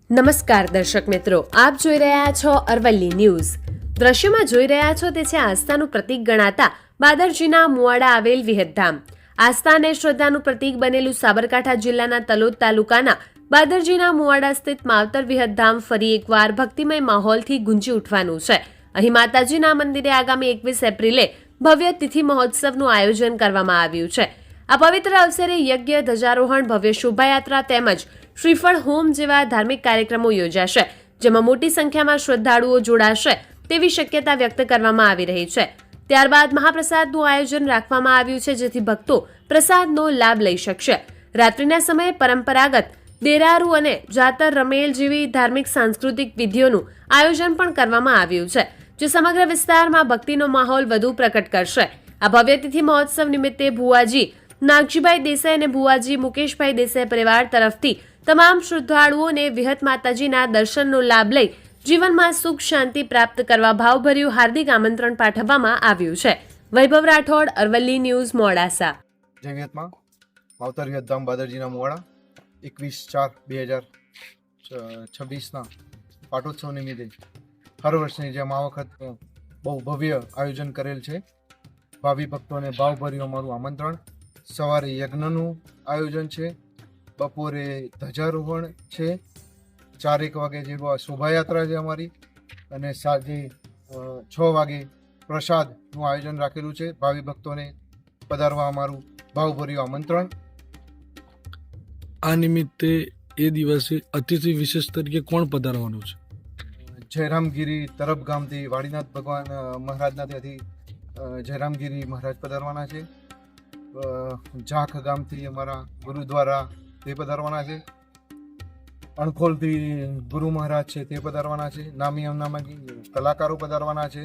નમસ્કાર દર્શક મિત્રો, આપ જોઈ રહ્યા છો અરવલ્લી ન્યૂઝ. દ્રશ્યમાં જોઈ રહ્યા છો તે છે આસ્થાનું પ્રતીક ગણાતા બાદરજીના મુવાડા આવેલ વિહતધામ. આસ્થા અને શ્રદ્ધાનું પ્રતીક બનેલું સાબરકાંઠા જિલ્લાના તલોદ તાલુકાના બાદરજીના મુવાડા સ્થિત માવતર વિહતધામ ફરી એકવાર ભક્તિમય માહોલથી ગુંજી ઉઠવાનું છે. અહીં માતાજીના મંદિરે આગામી 21 એપ્રિલે ભવ્ય તિથિ મહોત્સવનું આયોજન કરવામાં આવ્યું છે. આ પવિત્ર અવસરે યજ્ઞ, ધ્વજારોહણ, ભવ્ય શોભાયાત્રા તેમજ શ્રીફળ હોમ જેવા ધાર્મિક કાર્યક્રમો યોજાશે, જેમાં મોટી સંખ્યામાં શ્રદ્ધાળુઓ જોડાશે તેવી શક્યતા વ્યક્ત કરવામાં આવી રહી છે. ત્યારબાદ મહાપ્રસાદનું આયોજન રાખવામાં આવ્યું છે, જેથી ભક્તો પ્રસાદનો લાભ લઈ શકશે. રાત્રિના સમયે પરંપરાગત દેરારું અને જાતર રમેલ જેવી ધાર્મિક સાંસ્કૃતિક વિધિઓનું આયોજન પણ કરવામાં આવ્યું છે, જે સમગ્ર વિસ્તારમાં ભક્તિનો માહોલ વધુ પ્રકટ કરશે. આ ભવ્ય તિથિ મહોત્સવ નિમિત્તે ભુવાજી નાગજીભાઈ દેસાઈ અને ભુવાજી મુકેશભાઈ દેસાઈ પરિવાર તરફથી તમામ શ્રદ્ધાળુઓને વિહત માતાજીના દર્શનનો લાભ લઈ જીવનમાં સુખ શાંતિ પ્રાપ્ત કરવા ભાવભર્યું હાર્દિક આમંત્રણ પાઠવવામાં આવ્યું છે. વૈભવ રાઠોડ, અરવલ્લી ન્યૂઝ, મોડાસા. જૈવિયતમાં માવતર વિહતધામ બાદરજીના મુવાડા 21/4/2026ના પાટોત્સવ નિમિત્તે હર વર્ષની જેમ આ વખત બહુ ભવ્ય આયોજન કરેલ છે. ભાવિ ભક્તોને ભાવભર્યું અમારું આમંત્રણ. સવારે યજ્ઞનું આયોજન છે, બપોરે ધ્વજારોહણ છે, 4-1 વાગે જેવો શોભાયાત્રા છે અમારી, અને સાંજે 6 વાગે પ્રસાદનું આયોજન રાખેલું છે. ભાવિ ભક્તોને પધારવા અમારું ભાવભર્યું આમંત્રણ. આ નિમિત્તે એ દિવસે અતિથિ વિશેષ તરીકે કોણ પધારવાનું છે? જયરામગીરી તરફ ગામથી વાડીનાથ ભગવાન મહારાજના ત્યાંથી જયરામગીરી મહારાજ પધારવાના છે. ઝાંખ ગામથી અમારા ગુરુદ્વારા તે પધારવાના છે. અણખોલથી ગુરુ મહારાજ છે તે પધારવાના છે. નામી અમનામાં કલાકારો પધારવાના છે.